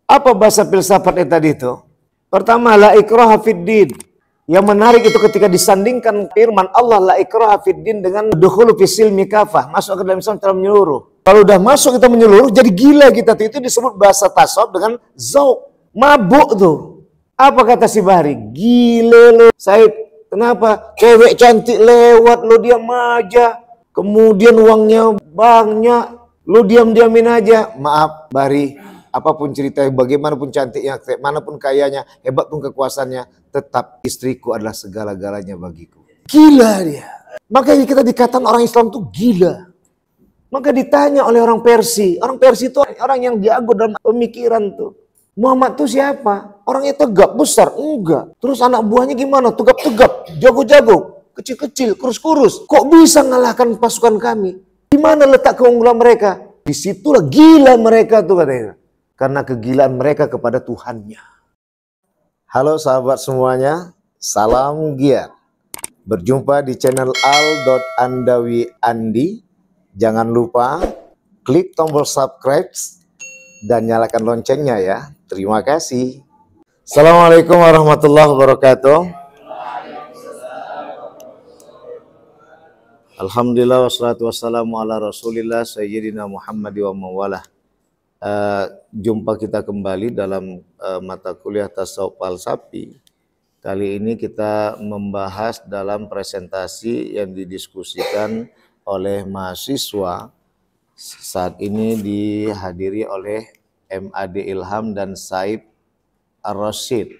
Apa bahasa filsafatnya tadi itu? Pertama, la ikraha fid din. Yang menarik itu ketika disandingkan firman Allah la ikraha fid din dengan dukhulu fis silmi kafah, masuk ke dalam Islam secara menyeluruh. Kalau udah masuk kita menyeluruh, jadi gila kita. Itu disebut bahasa tasawuf dengan zauq. Mabuk tuh. Apa kata si Bahri? Gile lo. Said, kenapa? Cewek cantik lewat, lo diam aja. Kemudian uangnya banyak, lo diam-diamin aja. Maaf, Bahri. Apapun ceritanya, bagaimanapun cantiknya, manapun kayanya, hebat pun kekuasaannya, tetap istriku adalah segala-galanya bagiku. Gila dia. Makanya kita dikatakan orang Islam tuh gila. Maka ditanya oleh orang Persia. Orang Persia itu orang yang jago dalam pemikiran tuh. Muhammad tuh siapa? Orangnya tegap, besar? Enggak. Terus anak buahnya gimana? Tegap-tegap, jago-jago, kecil-kecil, kurus-kurus. Kok bisa ngalahkan pasukan kami? Di mana letak keunggulan mereka? Disitulah gila mereka tuh katanya. Karena kegilaan mereka kepada Tuhannya. Halo sahabat semuanya, salam giat. Berjumpa di channel al.andawi.andi. Jangan lupa klik tombol subscribe dan nyalakan loncengnya ya. Terima kasih. Assalamualaikum warahmatullahi wabarakatuh. Alhamdulillah wassalatu wassalamu ala rasulillah sayyidina Muhammad wa mawalah. Jumpa kita kembali dalam mata kuliah tasawuf falsafi. Kali ini kita membahas dalam presentasi yang didiskusikan oleh mahasiswa. Saat ini dihadiri oleh MAD Ilham dan Saib Ar-Rasyid.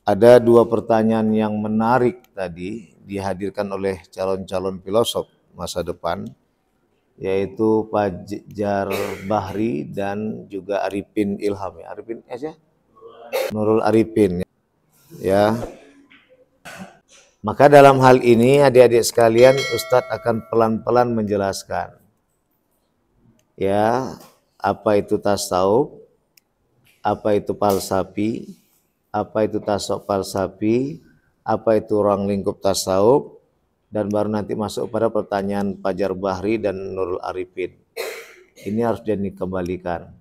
Ada dua pertanyaan yang menarik tadi dihadirkan oleh calon-calon filosof masa depan, yaitu Fajar Bahri dan juga Arifin Ilham ya. Arifin ya? Nurul Arifin ya. Maka dalam hal ini adik-adik sekalian, Ustadz akan pelan-pelan menjelaskan ya, apa itu tasawuf, apa itu falsafi, apa itu tasawuf falsafi, apa itu ruang lingkup tasawuf, dan baru nanti masuk pada pertanyaan Fajar Bahri dan Nurul Arifin. Ini harus dikembalikan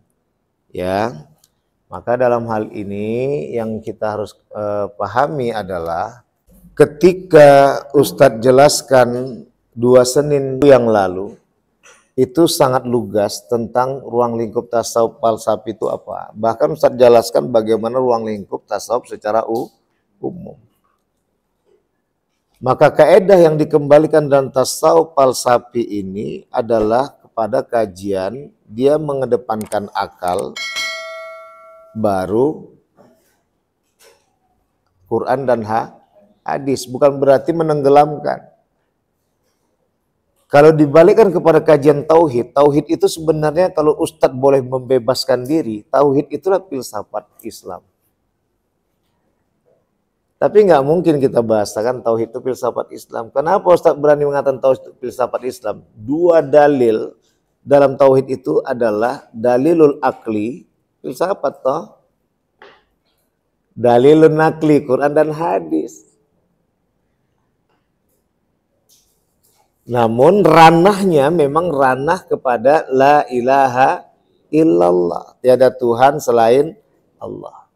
ya. Maka dalam hal ini yang kita harus pahami adalah ketika Ustadz jelaskan 2 Senin yang lalu, itu sangat lugas tentang ruang lingkup tasawuf falsafi itu apa. Bahkan Ustadz jelaskan bagaimana ruang lingkup tasawuf secara umum. Maka kaedah yang dikembalikan dalam tasawuf falsafi ini adalah kepada kajian, dia mengedepankan akal, baru Quran dan hadis, bukan berarti menenggelamkan. Kalau dibalikkan kepada kajian tauhid, tauhid itu sebenarnya kalau Ustadz boleh membebaskan diri, tauhid itulah filsafat Islam. Tapi nggak mungkin kita bahasakan tauhid itu filsafat Islam. Kenapa Ustadz berani mengatakan tauhid itu filsafat Islam? 2 dalil dalam tauhid itu adalah dalilul akli, filsafat toh. Dalilun nakli, Quran dan hadis. Namun ranahnya memang ranah kepada la ilaha illallah. Tiada Tuhan selain Allah.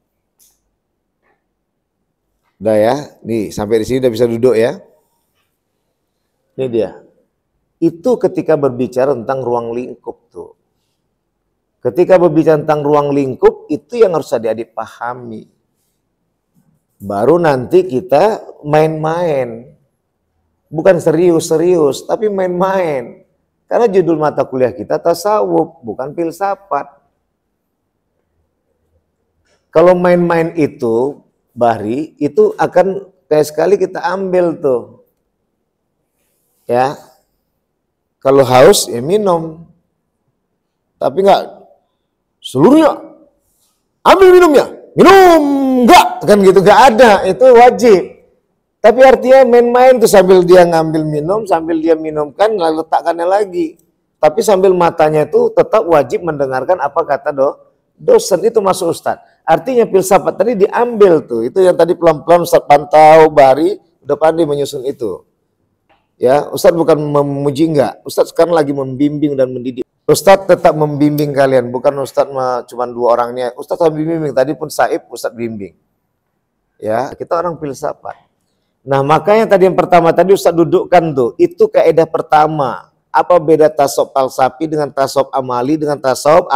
Udah ya, nih sampai di sini udah bisa duduk ya. Ini dia. Itu ketika berbicara tentang ruang lingkup tuh. Ketika berbicara tentang ruang lingkup, itu yang harus adik-adik pahami. Baru nanti kita main-main. Bukan serius-serius, tapi main-main. Karena judul mata kuliah kita tasawuf, bukan filsafat. Kalau main-main itu, Bahri, itu akan kayak sekali kita ambil tuh. Ya. Kalau haus, ya minum. Tapi enggak seluruhnya. Ambil minumnya. Minum, enggak. Kan gitu, enggak ada. Itu wajib. Tapi artinya main-main tuh sambil dia ngambil minum, sambil dia minumkan, lalu letakkannya lagi. Tapi sambil matanya itu tetap wajib mendengarkan apa kata dosen, itu masuk Ustadz. Artinya filsafat tadi diambil tuh. Itu yang tadi pelan-pelan Ustadz pantau, Bahri, udah pandai menyusun itu. Ya, Ustadz bukan memuji, enggak. Ustadz sekarang lagi membimbing dan mendidik. Ustadz tetap membimbing kalian, bukan Ustadz cuma 2 orangnya. Ustadz bimbing, tadi pun Saib Ustadz bimbing. Ya, kita orang filsafat. Nah, makanya tadi yang pertama tadi Ustadz dudukkan tuh, itu kaidah pertama. Apa beda tasawuf falsafi dengan tasawuf amali dengan tasawuf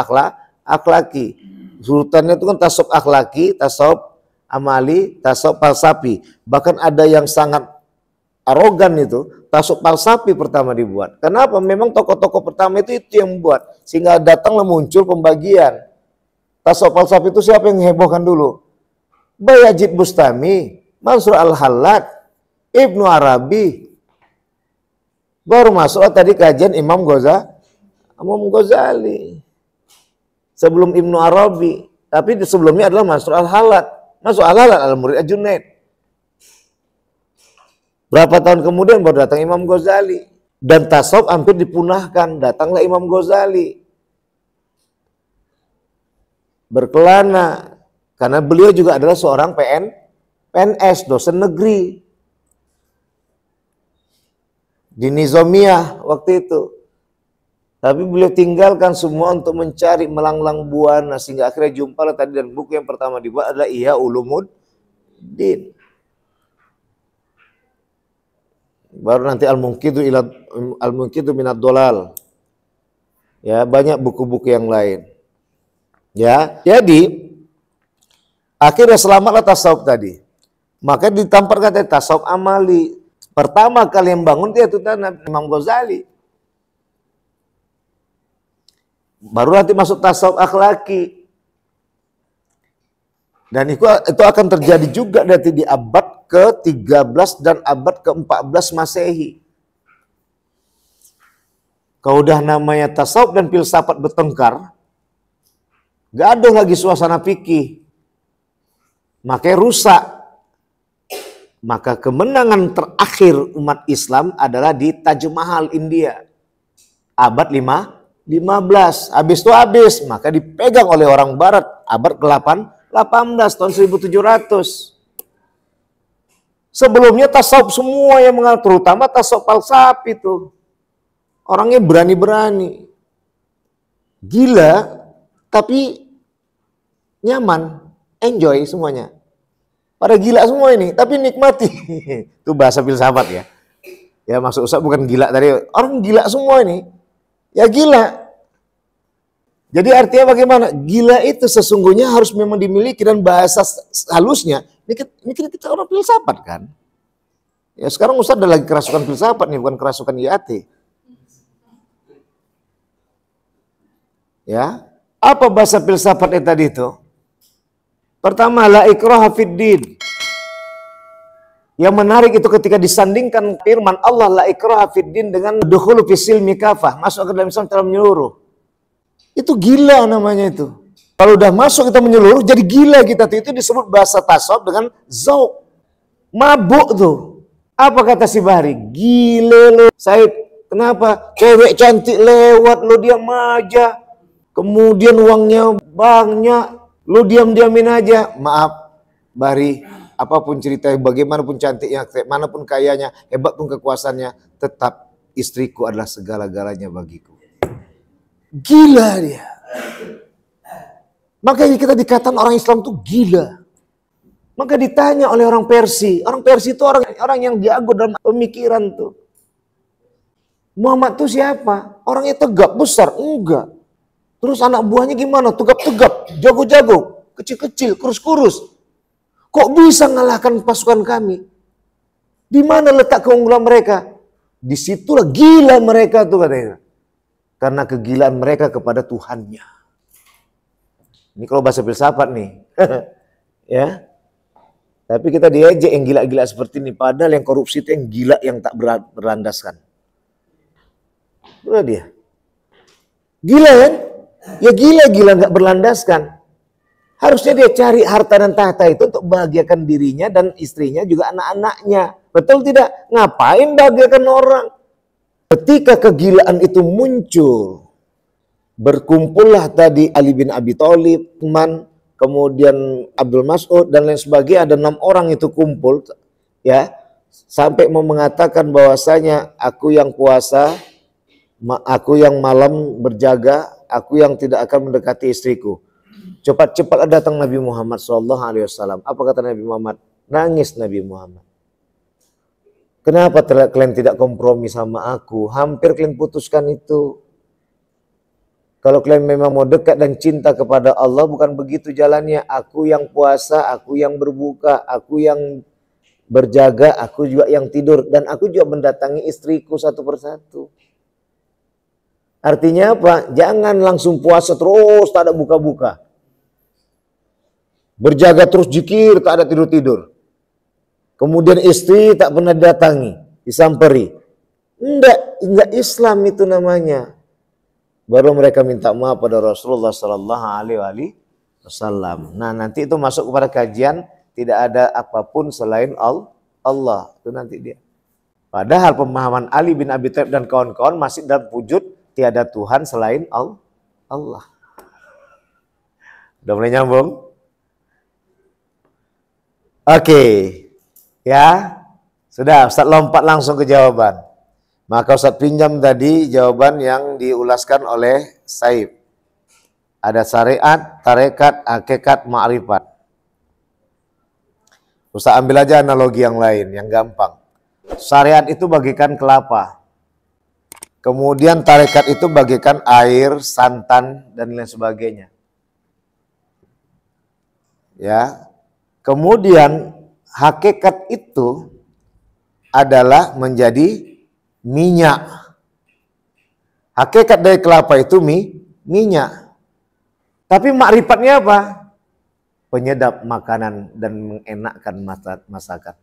akhlaki? Urutannya itu kan tasawuf akhlaki, tasawuf amali, tasawuf falsafi. Bahkan ada yang sangat arogan itu, tasawuf falsafi pertama dibuat. Kenapa? Memang tokoh-tokoh pertama itu yang membuat. Sehingga datanglah muncul pembagian. Tasawuf falsafi itu siapa yang hebohkan dulu? Bayazid Bustami, Mansur Al-Hallaj, Ibnu Arabi. Baru masuk tadi kajian Imam Ghazali. Sebelum Ibnu Arabi. Tapi sebelumnya adalah Mansur Al-Hallaj. Mansur Al-Hallaj al-Murid Al-Junaid. Berapa tahun kemudian baru datang Imam Ghazali. Dan tasawuf hampir dipunahkan. Datanglah Imam Ghazali. Berkelana. Karena beliau juga adalah seorang PNS, dosen negeri. Di Nizamiyah waktu itu. Tapi beliau tinggalkan semua untuk mencari melanglang buana. Sehingga akhirnya jumpalah tadi, dan buku yang pertama dibuat adalah Ihya Ulumuddin. Baru nanti Al-Munqidhu Minad Dhalal. Ya, banyak buku-buku yang lain. Ya, jadi akhirnya selamatlah tasawuf tadi. Maka ditampakkan tadi tasawuf amali. Pertama kali yang bangun dia itu Imam Ghazali. Baru nanti masuk tasawuf akhlaki. Dan itu akan terjadi juga nanti di abad ke-13 dan abad ke-14 Masehi. Kalau udah namanya tasawuf dan filsafat bertengkar, gak ada lagi suasana fikih. Makanya rusak. Maka kemenangan terakhir umat Islam adalah di Taj Mahal, India. Abad 15. Habis itu habis. Maka dipegang oleh orang barat. Abad ke-18 tahun 1700. Sebelumnya tasawuf semua yang mengatur. Terutama tasawuf falsafi itu. Orangnya berani-berani. Gila. Tapi nyaman. Enjoy semuanya. Pada gila semua ini, tapi nikmati. Itu bahasa filsafat ya. Ya maksud Ustaz bukan gila tadi. Orang gila semua ini. Ya gila. Jadi artinya bagaimana? Gila itu sesungguhnya harus memang dimiliki, dan bahasa halusnya. Ini kita orang filsafat kan. Ya sekarang Ustaz ada lagi kerasukan filsafat nih, bukan kerasukan IAT. Ya. Apa bahasa filsafatnya tadi itu? Pertama, la ikraha fid din. Yang menarik itu ketika disandingkan firman Allah la ikraha fid din dengan dukhulu fisil mikafah, masuk ke dalam Islam secara menyeluruh. Itu gila namanya itu. Kalau udah masuk kita menyeluruh, jadi gila kita tuh. Itu disebut bahasa tasawuf dengan zauq. Mabuk tuh. Apa kata si Bahri? Gile lo. Said, kenapa? Cewek cantik lewat, lo diam aja. Kemudian uangnya banyak. Lu diam-diamin aja. Maaf, Bahri, apapun ceritanya, bagaimanapun cantiknya, manapun kayanya, hebat pun kekuasaannya, tetap istriku adalah segala-galanya bagiku. Gila dia. Makanya kita dikatakan orang Islam tuh gila. Maka ditanya oleh orang Persia. Orang Persia itu orang yang jago dalam pemikiran tuh. Muhammad tuh siapa? Orangnya tegap, besar? Enggak. Terus anak buahnya gimana? Tegap-tegap, jago-jago, kecil-kecil, kurus-kurus. Kok bisa ngalahkan pasukan kami? Di mana letak keunggulan mereka? Disitulah gila mereka tuh katanya. Karena kegilaan mereka kepada Tuhannya. Ini kalau bahasa filsafat nih. Ya. Tapi kita diajak yang gila-gila seperti ini. Padahal yang korupsi itu yang gila yang tak berlandaskan. Betul dia. Gila kan? Ya gila-gila nggak berlandaskan. Harusnya dia cari harta dan tahta itu untuk bahagiakan dirinya dan istrinya juga anak-anaknya. Betul tidak? Ngapain bahagiakan orang? Ketika kegilaan itu muncul, berkumpullah tadi Ali bin Abi Thalib, Utsman, kemudian Abdul Mas'ud dan lain sebagainya, ada 6 orang itu kumpul, ya. sampai mau mengatakan bahwasanya aku yang puasa, aku yang malam berjaga, aku yang tidak akan mendekati istriku. Cepat-cepat datang Nabi Muhammad SAW. Apa kata Nabi Muhammad? Nangis Nabi Muhammad. Kenapa kalian tidak kompromi sama aku? Hampir kalian putuskan itu. Kalau kalian memang mau dekat dan cinta kepada Allah, bukan begitu jalannya. Aku yang puasa, aku yang berbuka, aku yang berjaga, aku juga yang tidur. Dan aku juga mendatangi istriku satu persatu. Artinya apa? Jangan langsung puasa terus, tak ada buka-buka. Berjaga terus zikir, tak ada tidur-tidur. Kemudian istri tak pernah datangi, disamperi. Enggak Islam itu namanya. Baru mereka minta maaf pada Rasulullah Sallallahu Alaihi Wasallam. Nah, nanti itu masuk kepada kajian tidak ada apapun selain Allah. Itu nanti dia. Padahal pemahaman Ali bin Abi Thalib dan kawan-kawan masih dalam wujud tiada Tuhan selain Allah. Udah mulai nyambung? Oke, ya sudah Ustaz lompat langsung ke jawaban. Maka Ustaz pinjam tadi jawaban yang diulaskan oleh Saib. Ada syariat, tarekat, hakikat, ma'rifat. Ustaz ambil aja analogi yang lain, yang gampang. Syariat itu bagikan kelapa. Kemudian tarekat itu bagikan air, santan, dan lain sebagainya. Ya. Kemudian hakikat itu adalah menjadi minyak. Hakikat dari kelapa itu minyak. Tapi makrifatnya apa? Penyedap makanan dan mengenakkan masakan.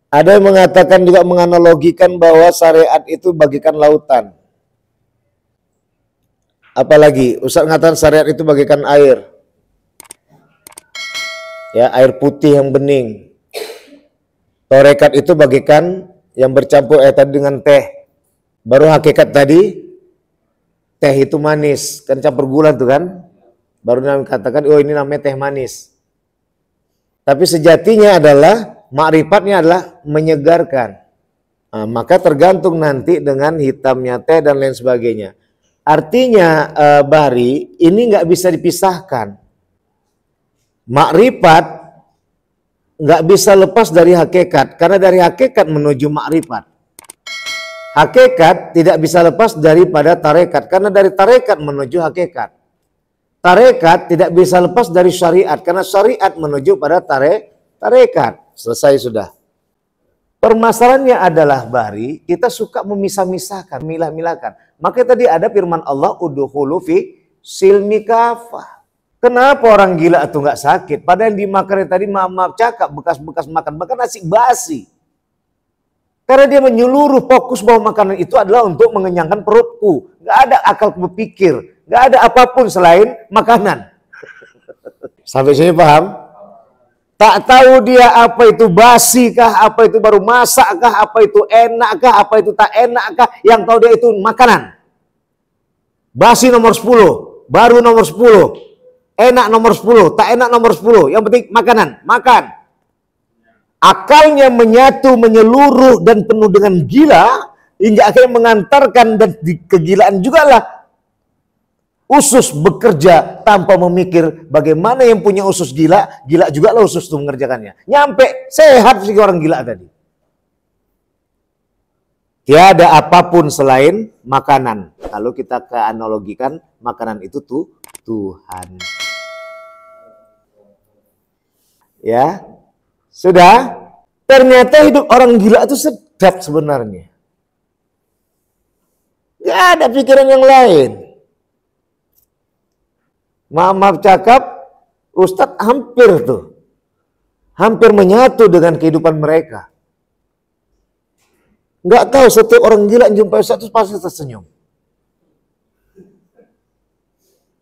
Ada yang mengatakan juga menganalogikan bahwa syariat itu bagikan lautan. Apalagi Ustaz mengatakan syariat itu bagikan air. Ya, air putih yang bening. Tarekat itu bagikan yang bercampur air tadi dengan teh. Baru hakikat tadi, teh itu manis. Kan campur gula tuh kan. Baru namanya katakan, oh ini namanya teh manis. Tapi sejatinya adalah, makrifatnya adalah menyegarkan. Nah, maka tergantung nanti dengan hitamnya teh dan lain sebagainya. Artinya, Bahri, ini nggak bisa dipisahkan. Makrifat nggak bisa lepas dari hakikat, karena dari hakikat menuju makrifat. Hakikat tidak bisa lepas daripada tarekat, karena dari tarekat menuju hakikat. Tarekat tidak bisa lepas dari syariat, karena syariat menuju pada tarekat. Selesai sudah. Permasalahannya adalah Bahri, kita suka memisah-misahkan, milah-milahkan. Makanya tadi ada firman Allah, udkhulu fi silmi kafah. Kenapa orang gila itu nggak sakit? Padahal yang dimakan tadi maaf cakap bekas-bekas makan, bahkan nasi basi. Karena dia menyeluruh fokus bahwa makanan itu adalah untuk mengenyangkan perutku. Nggak ada akal berpikir, nggak ada apapun selain makanan. Sampai sini paham? Tak tahu dia apa itu basi kah, apa itu baru masak kah, apa itu enak kah, apa itu tak enak kah. Yang tahu dia itu makanan. Basi nomor 10, baru nomor 10. Enak nomor 10, tak enak nomor 10. Yang penting makanan, makan. Akalnya menyatu, menyeluruh dan penuh dengan gila, hingga akhirnya mengantarkan dan kegilaan juga lah. Usus bekerja tanpa memikir bagaimana yang punya usus gila, gila juga lah usus itu mengerjakannya. Nyampe sehat sih orang gila tadi. Tiada apapun selain makanan. Kalau kita keanalogikan, makanan itu tuh Tuhan. Ya, sudah. Ternyata hidup orang gila itu sedap sebenarnya. Gak ada pikiran yang lain. Maaf cakap, Ustadz hampir menyatu dengan kehidupan mereka. Gak tahu setiap orang gila yang jumpa Ustadz itu pasti tersenyum.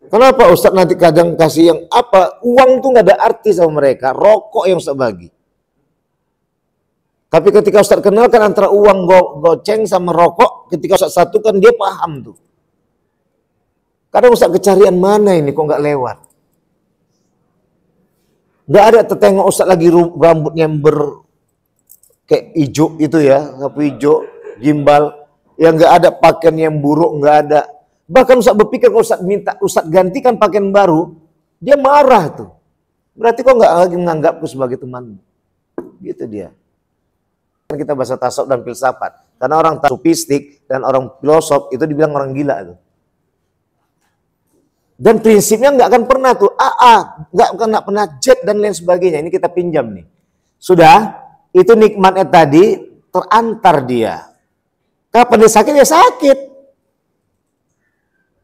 Kenapa Ustadz nanti kadang kasih yang apa? Uang tuh nggak ada arti sama mereka. Rokok yang Ustadz bagi. Tapi ketika Ustadz kenalkan antara uang goceng sama rokok, ketika Ustadz satukan dia paham tuh. Kadang Ustadz kecarian mana ini kok nggak lewat. Nggak ada tertengok Ustadz lagi rambutnya kayak hijau itu ya, sapu hijau, gimbal, yang nggak ada pakaian yang buruk, nggak ada. Bahkan Ustaz berpikir kalau Ustaz minta Ustaz gantikan pakaian baru, dia marah tuh. Berarti kok nggak lagi menganggapku sebagai temanmu. Gitu dia. Kita bahasa tasawuf dan filsafat. Karena orang sofistik dan orang filosof itu dibilang orang gila tuh. Dan prinsipnya nggak akan pernah tuh nggak pernah jet dan lain sebagainya. Ini kita pinjam nih. Sudah, itu nikmatnya tadi terantar dia. Kapan dia sakit, ya sakit.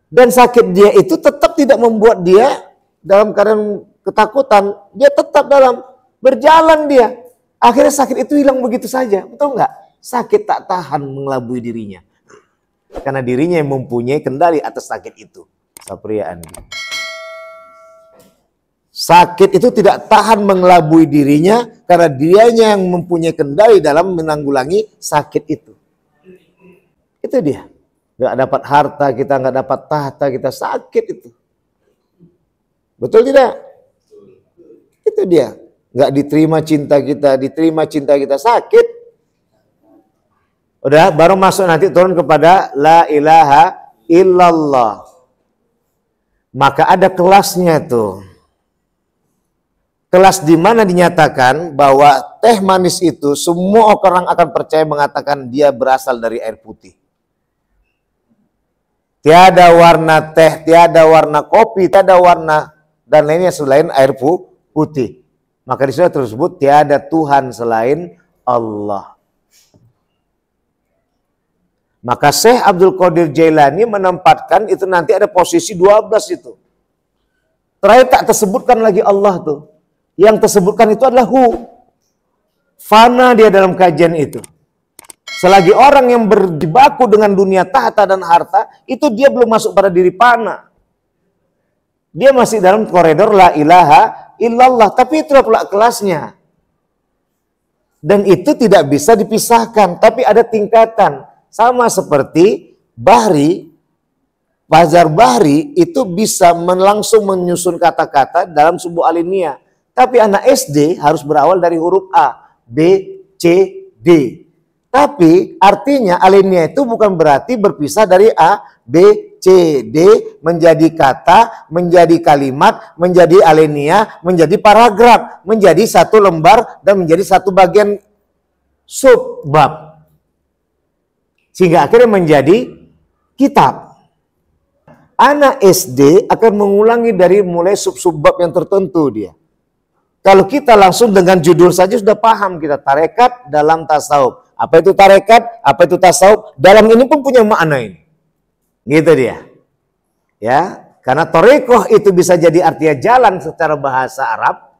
Dan sakit dia itu tetap tidak membuat dia dalam keadaan ketakutan. Dia tetap dalam berjalan dia. Akhirnya sakit itu hilang begitu saja. Betul nggak? Sakit tak tahan mengelabui dirinya. Karena dirinya yang mempunyai kendali atas sakit itu. Sapria Andi. Sakit itu tidak tahan mengelabui dirinya karena dianya yang mempunyai kendali dalam menanggulangi sakit itu. Itu dia. Nggak dapat harta kita, nggak dapat tahta kita, sakit itu. Betul tidak? Itu dia. Nggak diterima cinta kita, sakit. Udah, baru masuk nanti turun kepada la ilaha illallah. Maka ada kelasnya tuh. Kelas di mana dinyatakan bahwa teh manis itu semua orang akan percaya mengatakan dia berasal dari air putih. Tiada warna teh, tiada warna kopi, tiada warna dan lainnya selain air putih. Maka di situ tersebut tiada Tuhan selain Allah. Maka Syekh Abdul Qadir Jailani menempatkan itu nanti ada posisi 12 itu. Terakhir tak tersebutkan lagi Allah tuh. Yang tersebutkan itu adalah hu. Fana dia dalam kajian itu. Selagi orang yang berjibaku dengan dunia tahta dan harta, itu dia belum masuk pada diri fana. Dia masih dalam koridor la ilaha illallah. Tapi itulah pula kelasnya. Dan itu tidak bisa dipisahkan. Tapi ada tingkatan. Sama seperti Bahri, Fajar Bahri itu bisa langsung menyusun kata-kata dalam sebuah alinea. Tapi anak SD harus berawal dari huruf A, B, C, D. Tapi artinya alinea itu bukan berarti berpisah dari A, B, C, D menjadi kata, menjadi kalimat, menjadi alinea, menjadi paragraf, menjadi satu lembar dan menjadi satu bagian subbab. Sehingga akhirnya menjadi kitab. Anak SD akan mengulangi dari mulai sub-subbab yang tertentu dia. Kalau kita langsung dengan judul saja sudah paham kita. Tarekat dalam tasawuf. Apa itu tarekat? Apa itu tasawuf? Dalam ini pun punya makna ini. Gitu dia. Ya, karena tarekoh itu bisa jadi artinya jalan secara bahasa Arab.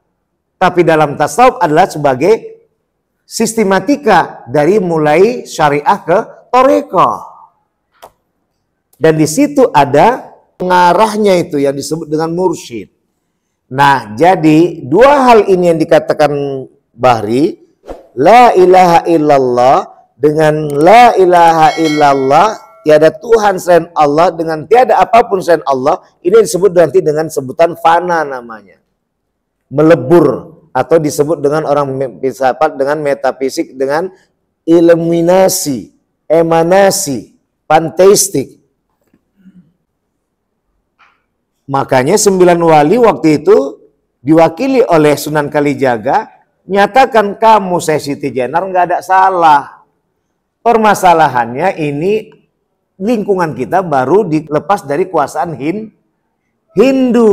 Tapi dalam tasawuf adalah sebagai sistematika dari mulai syariah ke tarekoh. Dan di situ ada pengarahnya itu yang disebut dengan mursyid. Nah, jadi dua hal ini yang dikatakan Bahri, la ilaha illallah dengan la ilaha illallah, tiada Tuhan selain Allah dengan tiada apapun selain Allah, ini disebut nanti dengan sebutan fana namanya. Melebur atau disebut dengan orang filsafat dengan metafisik dengan iluminasi, emanasi, panteistik. Makanya 9 wali waktu itu diwakili oleh Sunan Kalijaga nyatakan kamu Syekh Siti Jenar nggak ada salah. Permasalahannya ini lingkungan kita baru dilepas dari kuasaan Hindu.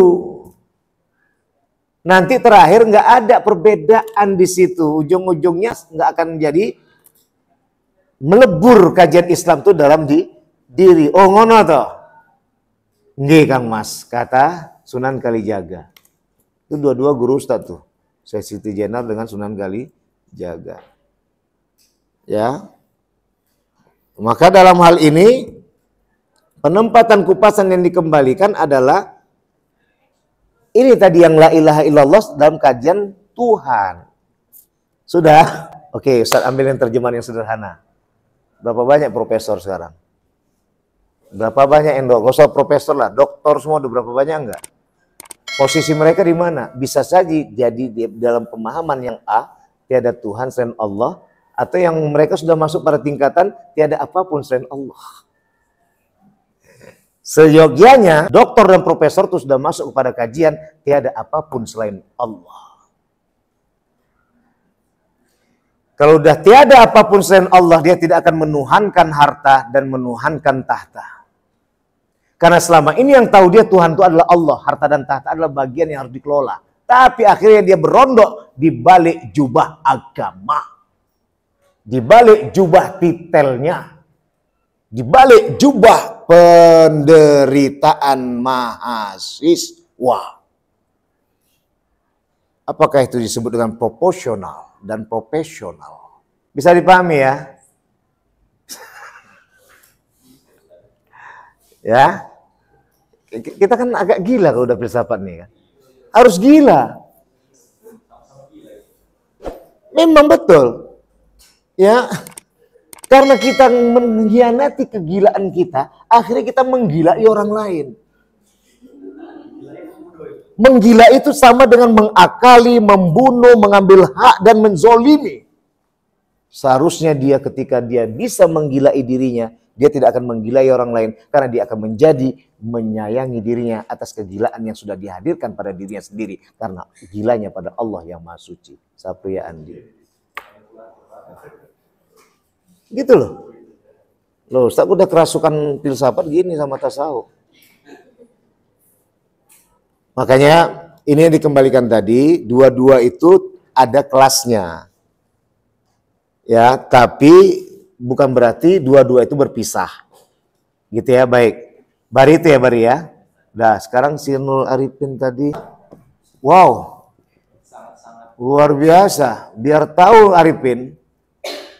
Nanti terakhir nggak ada perbedaan di situ. Ujung-ujungnya nggak akan jadi melebur kajian Islam itu dalam diri. Oh ngono toh. Nggih Kang Mas, kata Sunan Kalijaga. Itu dua-dua guru Ustaz tuh. Syekh Siti Jenar dengan Sunan Kalijaga. Ya. Maka dalam hal ini penempatan kupasan yang dikembalikan adalah ini tadi yang la ilaha illallah dalam kajian Tuhan. Sudah? Oke, Ustaz ambil yang terjemahan yang sederhana. Berapa banyak profesor sekarang? Berapa banyak yang gak usah profesor lah, doktor semua udah berapa banyak enggak? Posisi mereka di mana? Bisa saja jadi dalam pemahaman yang A, tiada Tuhan selain Allah, Atau yang mereka sudah masuk pada tingkatan tiada apapun selain Allah. Seyogianya doktor dan profesor itu sudah masuk kepada kajian tiada apapun selain Allah. Kalau sudah tiada apapun selain Allah, dia tidak akan menuhankan harta dan menuhankan tahta. Karena selama ini yang tahu dia Tuhan itu adalah Allah, harta dan tahta adalah bagian yang harus dikelola. Tapi akhirnya dia berondok di balik jubah agama, di balik jubah titelnya, di balik jubah penderitaan mahasiswa. Apakah itu disebut dengan proporsional dan profesional? Bisa dipahami ya? Ya, kita kan agak gila kalau udah filsafat nih kan. Harus gila. Memang betul. Ya, karena kita mengkhianati kegilaan kita, akhirnya kita menggilai orang lain. Menggila itu sama dengan mengakali, membunuh, mengambil hak, dan menzolimi. Seharusnya dia ketika dia bisa menggilai dirinya, dia tidak akan menggilai orang lain. Karena dia akan menjadi menyayangi dirinya atas kegilaan yang sudah dihadirkan pada dirinya sendiri. Karena gilanya pada Allah yang Maha Suci. Sapria Andi. Gitu loh. Loh, Ustaz udah kerasukan filsafat gini sama tasawuf. Makanya ini yang dikembalikan tadi, dua-dua itu ada kelasnya. Ya, tapi bukan berarti dua-dua itu berpisah. Gitu ya, baik. Bari itu ya, Bari ya. Nah, sekarang si Nul Arifin tadi. Wow. Luar biasa. Biar tahu Arifin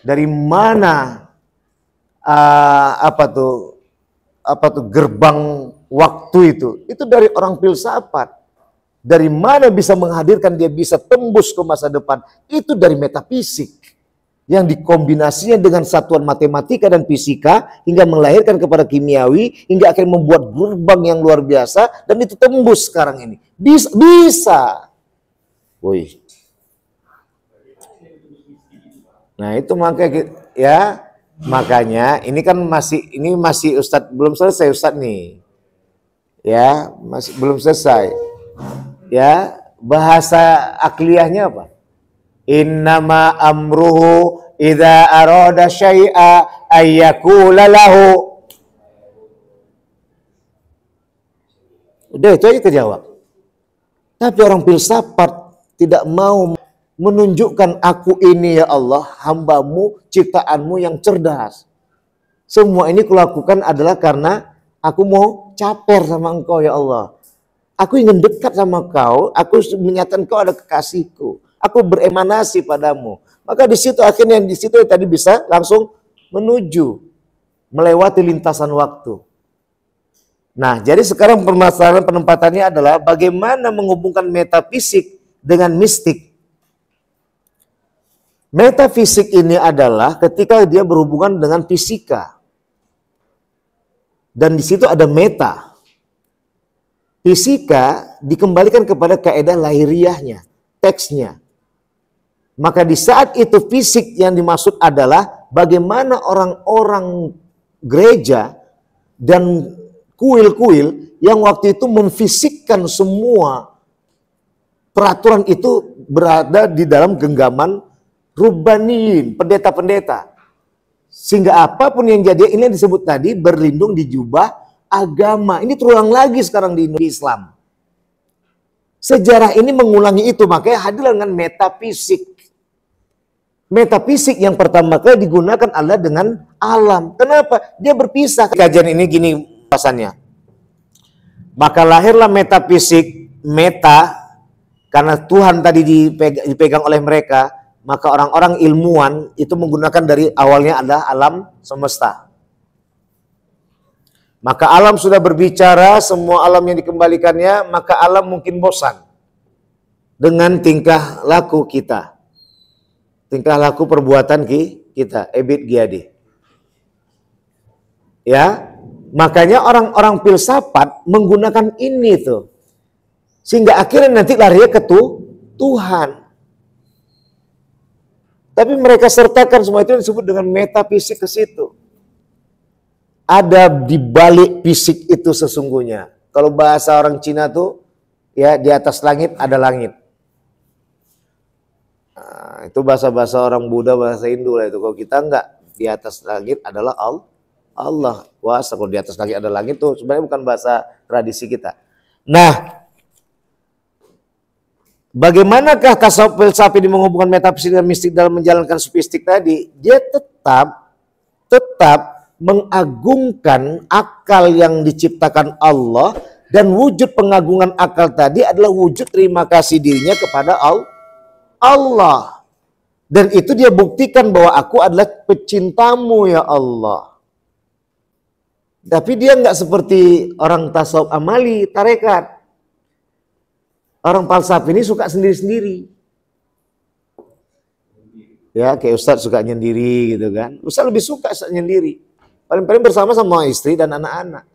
dari mana apa tuh gerbang waktu itu. Itu dari orang filsafat. Dari mana bisa menghadirkan dia bisa tembus ke masa depan. Itu dari metafisik. Yang dikombinasinya dengan satuan matematika dan fisika hingga melahirkan kepada kimiawi hingga akhirnya membuat gerbang yang luar biasa dan itu tembus sekarang ini. Bisa. Woi. Nah, itu makanya ya, makanya ini kan masih Ustadz belum selesai Ustadz nih. Ya, masih belum selesai. Ya, bahasa akliyahnya apa? Innama amruhu idza arada syai'a ayyakula lahu. Udah itu aja kejawab. Tapi orang filsafat tidak mau menunjukkan aku ini ya Allah, hambamu, ciptaanmu yang cerdas. Semua ini kulakukan adalah karena aku mau caper sama engkau ya Allah. Aku ingin dekat sama kau, aku menyatakan kau ada kekasihku. Aku beremanasi padamu. Maka di situ akhirnya di situ tadi bisa langsung menuju melewati lintasan waktu. Nah, jadi sekarang permasalahan penempatannya adalah bagaimana menghubungkan metafisik dengan mistik. Metafisik ini adalah ketika dia berhubungan dengan fisika. Dan di situ ada meta. Fisika dikembalikan kepada kaidah lahiriahnya, teksnya. Maka di saat itu fisik yang dimaksud adalah bagaimana orang-orang gereja dan kuil-kuil yang waktu itu memfisikkan semua peraturan itu berada di dalam genggaman rubbaniyin, pendeta-pendeta. Sehingga apapun yang jadi, ini yang disebut tadi berlindung di jubah agama. Ini terulang lagi sekarang di Islam. Sejarah ini mengulangi itu, makanya hadir dengan metafisik. Metafisik yang pertama kali digunakan adalah dengan alam. Kenapa? Dia berpisah. Kajian ini gini pasannya. Maka lahirlah metafisik, meta, karena Tuhan tadi dipegang oleh mereka, maka orang-orang ilmuwan itu menggunakan dari awalnya adalah alam semesta. Maka alam sudah berbicara, semua alam yang dikembalikannya, maka alam mungkin bosan dengan tingkah laku kita. Tingkah laku perbuatan kita, ebit giadi. Ya, makanya orang-orang filsafat menggunakan ini tuh. Sehingga akhirnya nanti larinya ke Tuhan. Tapi mereka sertakan semua itu disebut dengan metafisik ke situ. Ada di balik fisik itu sesungguhnya. Kalau bahasa orang Cina tuh, ya di atas langit ada langit. Nah, itu bahasa-bahasa orang Buddha, bahasa Hindu lah itu. Kalau kita enggak, di atas langit adalah Allah. Kuasa, kalau di atas langit ada langit tuh sebenarnya bukan bahasa tradisi kita. Nah, bagaimanakah tasawuf filsafat ini menghubungkan metafisik dan mistik dalam menjalankan sufistik tadi? Dia tetap mengagungkan akal yang diciptakan Allah, dan wujud pengagungan akal tadi adalah wujud terima kasih dirinya kepada Allah. Dan itu dia buktikan bahwa aku adalah pecintamu ya Allah. Tapi dia nggak seperti orang tasawuf amali, tarekat. Orang falsafah ini suka sendiri-sendiri. Ya, kayak Ustadz suka nyendiri gitu kan. Ustadz lebih suka nyendiri. Paling-paling bersama sama istri dan anak-anak.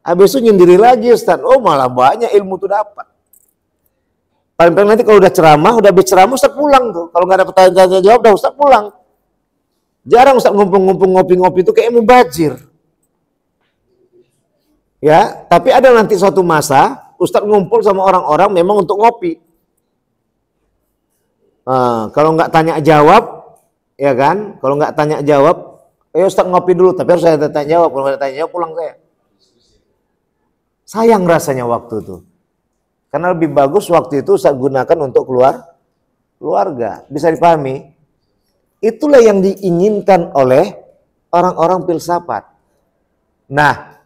Habis itu nyendiri lagi Ustadz. Oh malah banyak ilmu tuh dapat. Paling-paling nanti kalau udah ceramah, udah habis ceramah Ustadz pulang tuh. Kalau nggak ada pertanyaan jawab, udah Ustadz pulang. Jarang Ustadz ngumpul-ngumpul ngopi-ngopi itu kayak mubazir. Ya, tapi ada nanti suatu masa Ustadz ngumpul sama orang-orang memang untuk ngopi. Nah, kalau nggak tanya jawab, ya kan? Kalau nggak tanya jawab, Ustadz ngopi dulu. Tapi harus saya tanya jawab. Kalau nggak tanya jawab, pulang saya. Sayang rasanya waktu itu. Karena lebih bagus waktu itu Ustadz gunakan untuk keluarga. Bisa dipahami? Itulah yang diinginkan oleh orang-orang filsafat. Nah,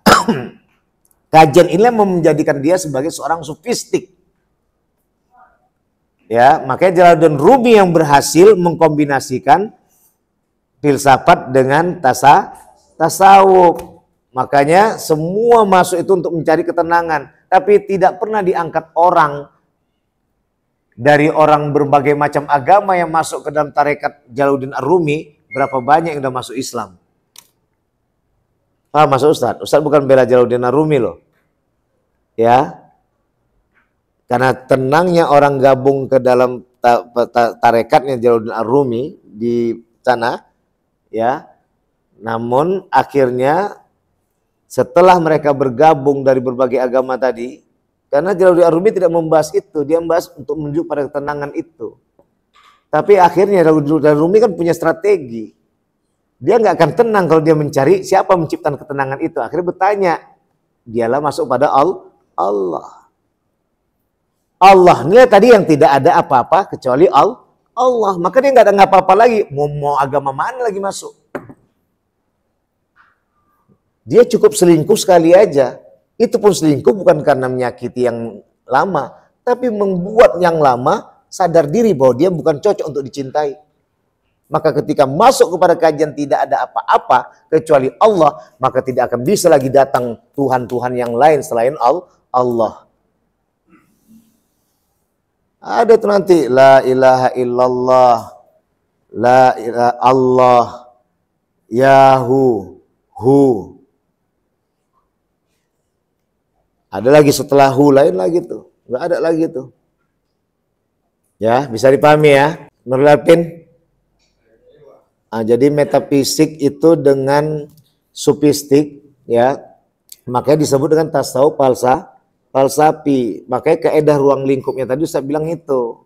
kajian inilah menjadikan dia sebagai seorang sufistik. Ya, makanya Jalaluddin Rumi yang berhasil mengkombinasikan filsafat dengan tasawuf. Makanya semua masuk itu untuk mencari ketenangan, tapi tidak pernah diangkat orang dari orang berbagai macam agama yang masuk ke dalam tarekat Jalaluddin Ar-Rumi. Berapa banyak yang sudah masuk Islam? Masuk Ustadz. Ustadz bukan bela Jalaluddin Ar-Rumi loh. Ya. Karena tenangnya orang gabung ke dalam tarekatnya Jalaluddin Ar-Rumi di sana, ya. Namun akhirnya setelah mereka bergabung dari berbagai agama tadi, karena Jalaluddin Ar-Rumi tidak membahas itu, dia membahas untuk menuju pada ketenangan itu. Tapi akhirnya Jalaluddin Ar-Rumi kan punya strategi. Dia nggak akan tenang kalau dia mencari siapa menciptakan ketenangan itu. Akhirnya bertanya, dialah masuk pada Allah. Allah ini tadi yang tidak ada apa-apa kecuali Allah. Maka dia nggak ada apa-apa lagi. Mau agama mana lagi masuk? Dia cukup selingkuh sekali aja. Itu pun selingkuh bukan karena menyakiti yang lama, tapi membuat yang lama sadar diri bahwa dia bukan cocok untuk dicintai. Maka ketika masuk kepada kajian tidak ada apa-apa kecuali Allah, maka tidak akan bisa lagi datang Tuhan-Tuhan yang lain selain Allah. Ada tuh nanti la ilaha illallah, la ilaha Allah, Yahu, Hu. Ada lagi setelah Hu lain lagi tuh, nggak ada lagi tuh. Ya, bisa dipahami ya, Nurlapin. Jadi metafisik itu dengan sufistik, ya, makanya disebut dengan tasawuf falsafi. Makanya kaidah ruang lingkupnya tadi saya bilang itu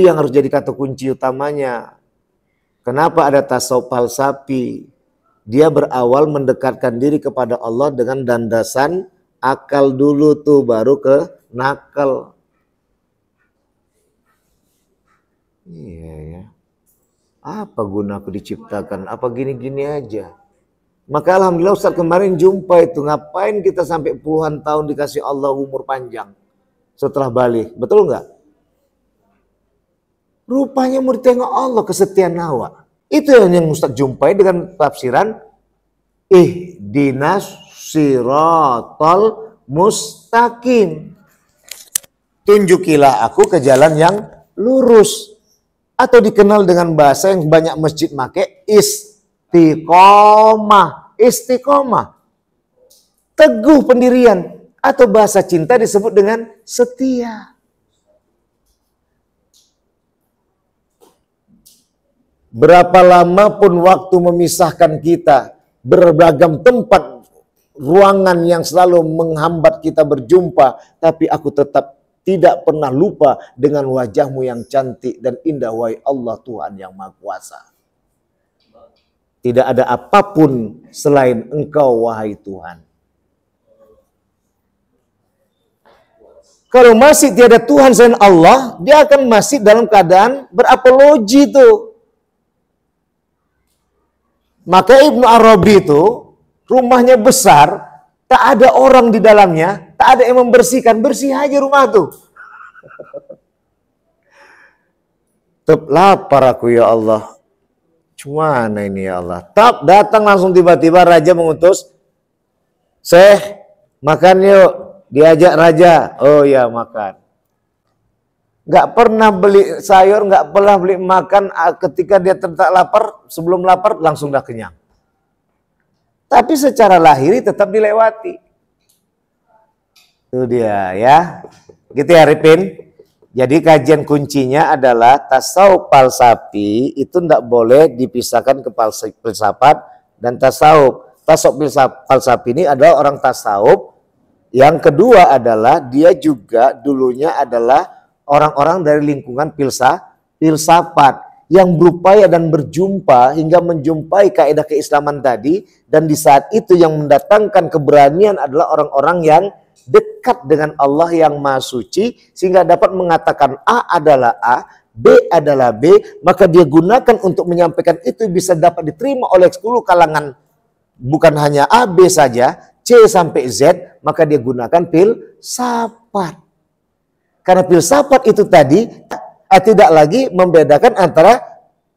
yang harus jadi kata kunci utamanya. Kenapa ada tasawuf falsafi? Dia berawal mendekatkan diri kepada Allah dengan dandasan akal dulu tuh, baru ke nakal. Iya ya. Apa guna aku diciptakan? Apa gini-gini aja? Maka alhamdulillah Ustaz kemarin jumpa itu. Ngapain kita sampai puluhan tahun dikasih Allah umur panjang setelah balik? Betul nggak? Rupanya mau ditengok Allah kesetiaan Nawa. Itu yang Ustaz jumpai dengan tafsiran ihdinas siratal mustaqim. Tunjukilah aku ke jalan yang lurus. Atau dikenal dengan bahasa yang banyak masjid make, istiqomah. Istiqomah. Teguh pendirian. Atau bahasa cinta disebut dengan setia. Berapa lama pun waktu memisahkan kita, beragam tempat ruangan yang selalu menghambat kita berjumpa, tapi aku tetap tidak pernah lupa dengan wajahmu yang cantik dan indah, wahai Allah Tuhan yang Maha Kuasa. Tidak ada apapun selain Engkau, wahai Tuhan. Kalau masih tiada Tuhan selain Allah, dia akan masih dalam keadaan berapologi itu. Maka Ibnu Arabi itu rumahnya besar, tak ada orang di dalamnya, tak ada yang membersihkan, bersih aja rumah tuh. Tetap lapar aku ya Allah. Cuman ini ya Allah. Tak datang langsung tiba-tiba raja mengutus, Syekh makan yuk. Diajak raja, oh ya makan. Gak pernah beli sayur, gak pernah beli makan ketika dia tetap lapar, sebelum lapar langsung dah kenyang. Tapi secara lahiri tetap dilewati. Itu dia ya. Gitu ya Ripin. Jadi kajian kuncinya adalah tasawuf falsafi itu tidak boleh dipisahkan ke filsafat dan tasawuf. Tasawuf falsafi ini adalah orang tasawuf. Yang kedua adalah dia juga dulunya adalah orang-orang dari lingkungan filsafat yang berupaya dan berjumpa hingga menjumpai kaidah keislaman tadi, dan di saat itu yang mendatangkan keberanian adalah orang-orang yang dekat dengan Allah yang Maha Suci sehingga dapat mengatakan A adalah A, B adalah B, maka dia gunakan untuk menyampaikan itu bisa dapat diterima oleh 10 kalangan, bukan hanya A, B saja, C sampai Z, maka dia gunakan filsafat. Karena filsafat itu tadi tidak lagi membedakan antara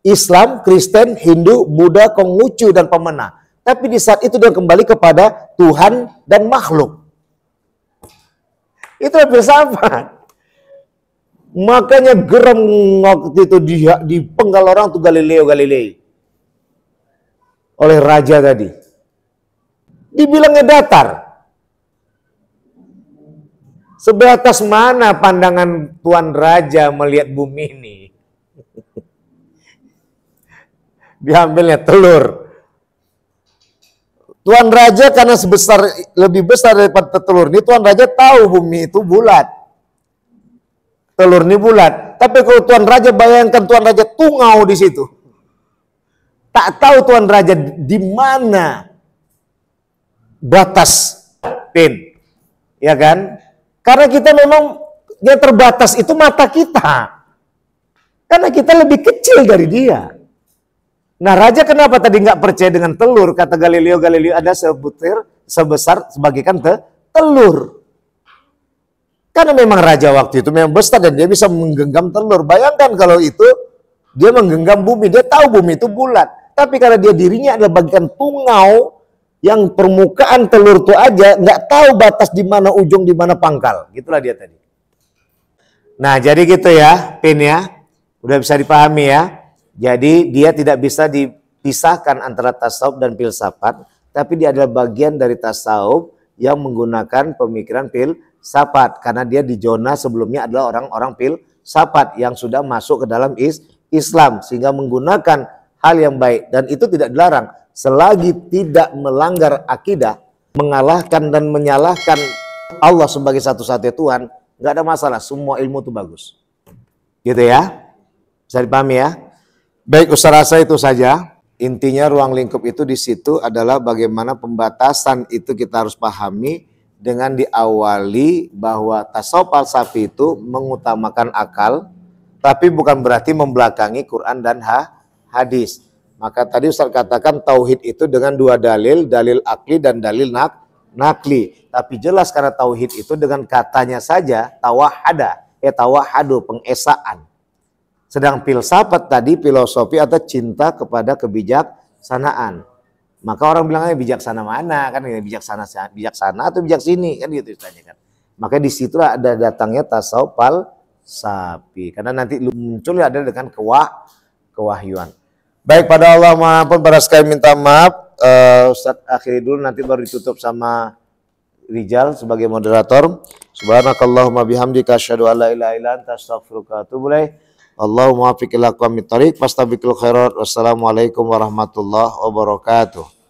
Islam, Kristen, Hindu, Buddha, Konghucu, dan pemenang. Tapi di saat itu dia kembali kepada Tuhan dan makhluk. Itu filsafat. Makanya geram waktu itu dipenggal orang tuh Galileo Galilei. Oleh raja tadi. Dibilangnya datar. Sebatas mana pandangan Tuan Raja melihat bumi ini? Diambilnya telur. Tuan Raja karena lebih besar daripada telur ini, Tuan Raja tahu bumi itu bulat. Telur ini bulat. Tapi kalau Tuan Raja bayangkan Tuan Raja tungau di situ. Tak tahu Tuan Raja di mana batas pin, ya kan? Karena kita memang yang terbatas itu mata kita, karena kita lebih kecil dari dia. Nah raja kenapa tadi nggak percaya dengan telur? Kata Galileo ada sebutir sebesar sebagaikan telur. Karena memang raja waktu itu memang besar dan dia bisa menggenggam telur. Bayangkan kalau itu dia menggenggam bumi, dia tahu bumi itu bulat. Tapi karena dia dirinya adalah bagian tungau, yang permukaan telur itu aja nggak tahu batas di mana ujung, di mana pangkal. Gitulah dia tadi. Nah jadi gitu ya, Pin ya. Udah bisa dipahami ya. Jadi dia tidak bisa dipisahkan antara tasawuf dan filsafat. Tapi dia adalah bagian dari tasawuf yang menggunakan pemikiran filsafat. Karena dia di zona sebelumnya adalah orang-orang filsafat yang sudah masuk ke dalam Islam. Sehingga menggunakan hal yang baik. Dan itu tidak dilarang. Selagi tidak melanggar akidah, mengalahkan dan menyalahkan Allah sebagai satu-satunya Tuhan, nggak ada masalah. Semua ilmu itu bagus. Gitu ya. Bisa dipahami ya. Baik, Ustaz rasa itu saja. Intinya ruang lingkup itu di situ adalah bagaimana pembatasan itu kita harus pahami dengan diawali bahwa tasawuf falsafi itu mengutamakan akal, tapi bukan berarti membelakangi Quran dan hadis. Maka tadi Ustaz katakan tauhid itu dengan 2 dalil, dalil akli dan dalil nakli. Tapi jelas karena tauhid itu dengan katanya saja tawahada, tawahadu, pengesaan. Sedang filsafat tadi filosofi atau cinta kepada kebijaksanaan. Maka orang bilangnya bijaksana mana kan? Bijaksana atau bijak sini kan gitu istilahnya kan. Maka disitulah ada datangnya tasawuf falsafi. Karena nanti muncul ada dengan kewahyuan. Baik, pada Allah maupun para sekalian minta maaf. Ustaz akhiri dulu, nanti baru ditutup sama Rijal sebagai moderator. Subhanakallahumma bihamdika asyhadu an la ilaha illa anta astaghfiruka wa atubu ilaik. Allahumma muwaffiq ila aqwamit thoriq fastabiqul khairat. Wassalamualaikum warahmatullahi wabarakatuh.